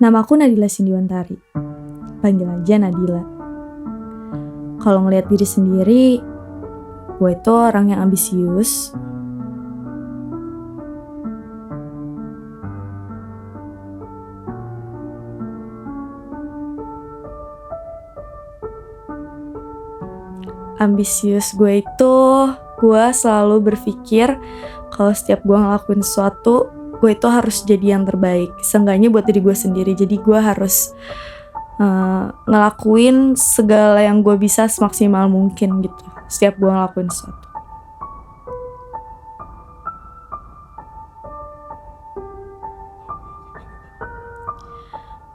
Nama aku Nadila Sindiwantari, panggil aja Nadila. Kalau ngelihat diri sendiri, gue itu orang yang ambisius. Ambisius gue itu, gue selalu berpikir kalau setiap gue ngelakuin sesuatu, gue itu harus jadi yang terbaik. Seenggaknya buat diri gue sendiri. Jadi gue harus ngelakuin segala yang gue bisa semaksimal mungkin gitu. Setiap gue ngelakuin sesuatu.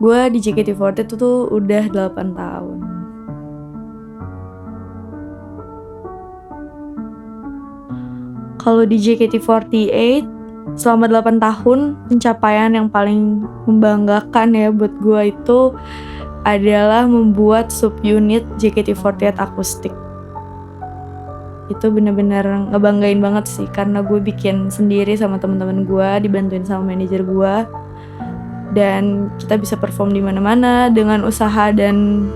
Gue di JKT48 itu tuh udah 8 tahun. Kalau di JKT48 selama 8 tahun, pencapaian yang paling membanggakan ya buat gue itu adalah membuat subunit JKT48 akustik. Itu bener-bener ngebanggain banget sih, karena gue bikin sendiri sama teman-teman gue, dibantuin sama manajer gue, dan kita bisa perform di mana-mana dengan usaha dan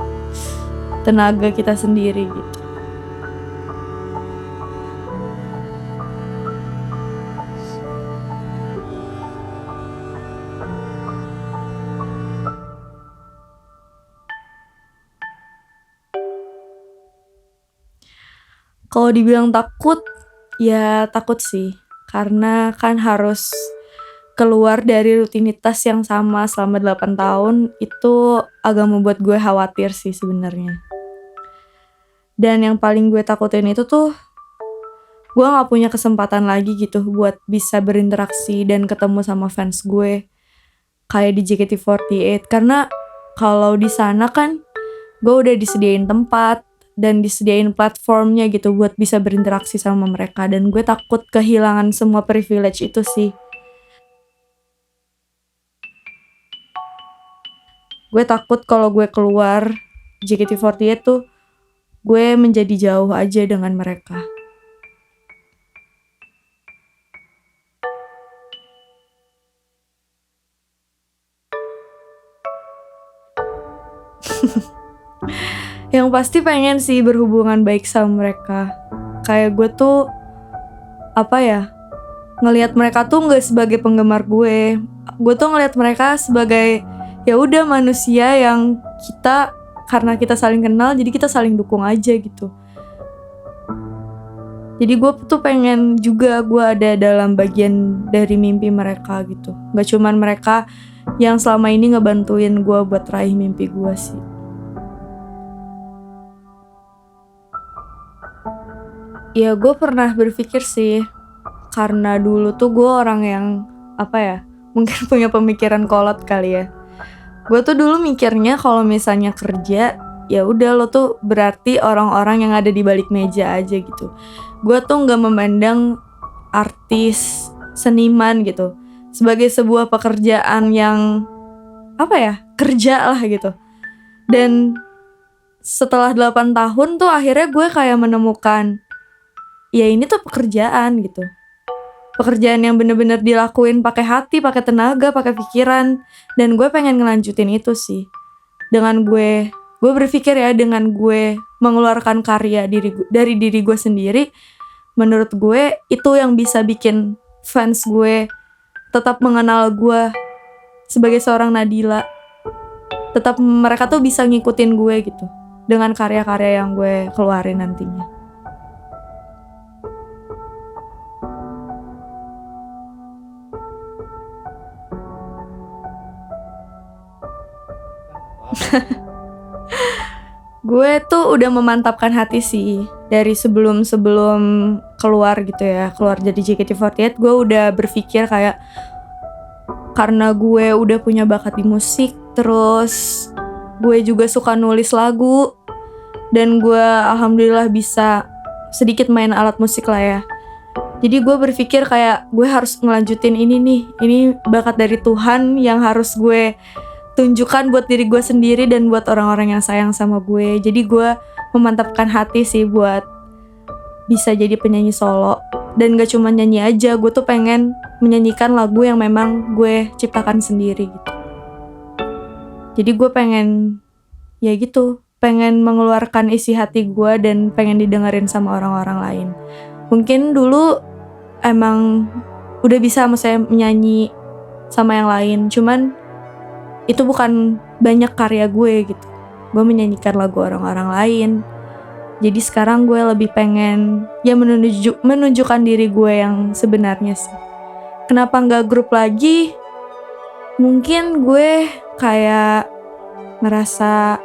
tenaga kita sendiri gitu. Kalau dibilang takut, ya takut sih. Karena kan harus keluar dari rutinitas yang sama selama 8 tahun, itu agak membuat gue khawatir sih sebenarnya. Dan yang paling gue takutin itu tuh, gue gak punya kesempatan lagi gitu buat bisa berinteraksi dan ketemu sama fans gue kayak di JKT48. Karena kalau di sana kan gue udah disediain tempat dan disediain platformnya gitu buat bisa berinteraksi sama mereka, dan gue takut kehilangan semua privilege itu sih. Gue takut kalau gue keluar JKT48 tuh gue menjadi jauh aja dengan mereka. Yang pasti pengen sih berhubungan baik sama mereka. Kayak gue tuh ngelihat mereka tuh nggak sebagai penggemar gue. Gue tuh ngelihat mereka sebagai ya udah manusia yang kita, karena kita saling kenal jadi kita saling dukung aja gitu. Jadi gue tuh pengen juga gue ada dalam bagian dari mimpi mereka gitu. Gak cuman mereka yang selama ini ngebantuin gue buat raih mimpi gue sih. Ya gue pernah berpikir sih, karena dulu tuh gue orang yang mungkin punya pemikiran kolot kali ya. Gue tuh dulu mikirnya kalau misalnya kerja, ya udah lo tuh berarti orang-orang yang ada di balik meja aja gitu. Gue tuh nggak memandang artis, seniman gitu sebagai sebuah pekerjaan yang kerja lah gitu. Dan setelah 8 tahun tuh akhirnya gue kayak menemukan, ya ini tuh pekerjaan gitu. Pekerjaan yang bener-bener dilakuin pakai hati, pakai tenaga, pakai pikiran. Dan gue pengen ngelanjutin itu sih. Dengan gue berpikir ya, dengan gue mengeluarkan karya dari diri gue sendiri, menurut gue itu yang bisa bikin fans gue tetap mengenal gue sebagai seorang Nadila. Tetap mereka tuh bisa ngikutin gue gitu dengan karya-karya yang gue keluarin nantinya. Gue tuh udah memantapkan hati sih dari sebelum keluar gitu ya, keluar jadi JKT48. Gue udah berpikir kayak karena gue udah punya bakat di musik, terus gue juga suka nulis lagu, dan gue alhamdulillah bisa sedikit main alat musik lah ya. Jadi gue berpikir kayak gue harus ngelanjutin ini nih, ini bakat dari Tuhan yang harus gue tunjukkan buat diri gue sendiri dan buat orang-orang yang sayang sama gue. Jadi gue memantapkan hati sih buat bisa jadi penyanyi solo. Dan gak cuma nyanyi aja, gue tuh pengen menyanyikan lagu yang memang gue ciptakan sendiri gitu. Jadi gue pengen, ya gitu, pengen mengeluarkan isi hati gue dan pengen didengerin sama orang-orang lain. Mungkin dulu emang udah bisa maksudnya menyanyi sama yang lain, cuman itu bukan banyak karya gue gitu. Gue menyanyikan lagu orang-orang lain. Jadi sekarang gue lebih pengen ya menunjukkan diri gue yang sebenarnya sih. Kenapa gak grup lagi? Mungkin gue kayak merasa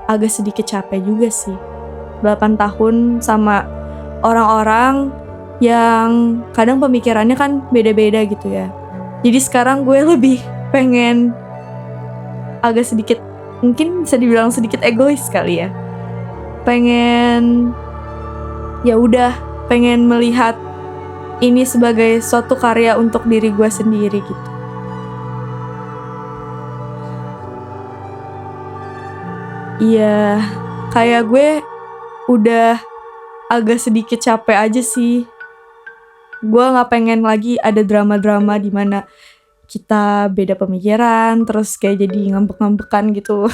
agak sedikit capek juga sih. 8 tahun sama orang-orang yang kadang pemikirannya kan beda-beda gitu ya. Jadi sekarang gue lebih pengen agak sedikit, mungkin bisa dibilang sedikit egois kali ya. Pengen ya udah, pengen melihat ini sebagai suatu karya untuk diri gue sendiri gitu. Iya, kayak gue udah agak sedikit capek aja sih. Gue gak pengen lagi ada drama-drama di mana kita beda pemikiran, terus kayak jadi ngambek-ngambekan gitu.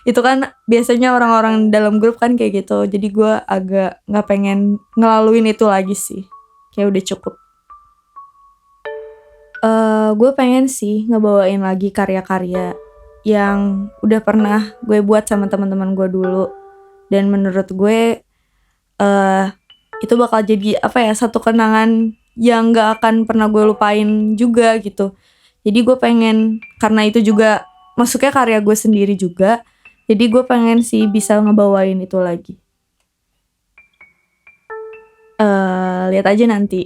Itu kan biasanya orang-orang dalam grup kan kayak gitu. Jadi gue agak gak pengen ngelaluin itu lagi sih. Kayak udah cukup. Gue pengen sih ngebawain lagi karya-karya yang udah pernah gue buat sama teman-teman gue dulu. Dan menurut gue itu bakal jadi satu kenangan yang gak akan pernah gue lupain juga gitu. Jadi gue pengen, karena itu juga masuknya karya gue sendiri juga, jadi gue pengen sih bisa ngebawain itu lagi. Lihat aja nanti.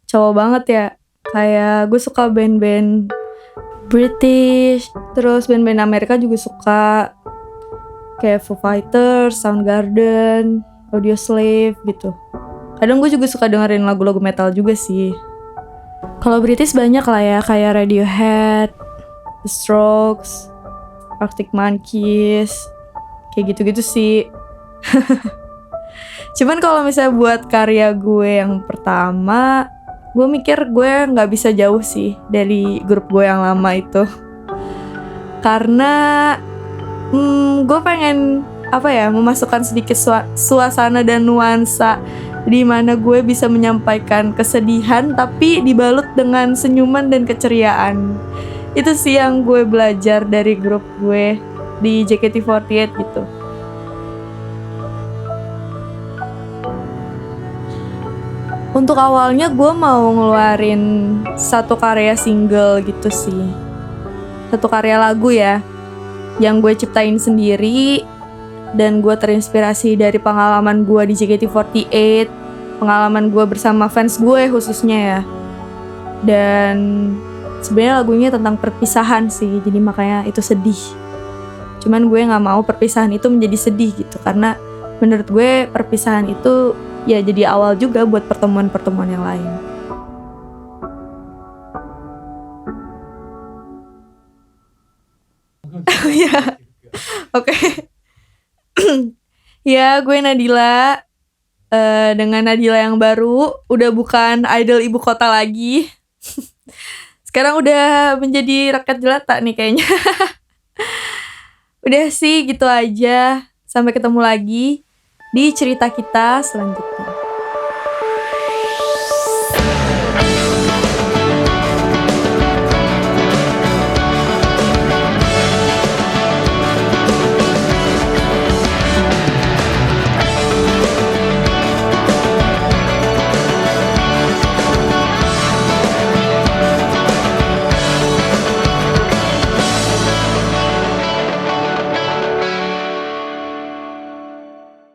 Cowok banget ya. Kayak gue suka band-band British, terus band-band Amerika juga suka. Kayak Foo Fighters, Soundgarden, Audioslave gitu. Kadang gue juga suka dengerin lagu-lagu metal juga sih. Kalau British banyak lah ya, kayak Radiohead, The Strokes, Arctic Monkeys, kayak gitu-gitu sih. Cuman kalau misalnya buat karya gue yang pertama, gue mikir gue gak bisa jauh sih dari grup gue yang lama itu. Karena gue pengen memasukkan sedikit suasana dan nuansa di mana gue bisa menyampaikan kesedihan tapi dibalut dengan senyuman dan keceriaan. Itu sih yang gue belajar dari grup gue di JKT48 gitu. Untuk awalnya gue mau ngeluarin satu karya single gitu sih. Satu karya lagu ya, yang gue ciptain sendiri. Dan gue terinspirasi dari pengalaman gue di JKT48, pengalaman gue bersama fans gue khususnya ya. Dan sebenarnya lagunya tentang perpisahan sih, jadi makanya itu sedih. Cuman gue gak mau perpisahan itu menjadi sedih gitu, karena menurut gue perpisahan itu ya jadi awal juga buat pertemuan-pertemuan yang lain. Ya, oke. Ya, gue Nadila. Dengan Nadila yang baru, udah bukan idol ibu kota lagi. Sekarang udah menjadi rakyat jelata nih kayaknya. Udah sih gitu aja. Sampai ketemu lagi di cerita kita selanjutnya.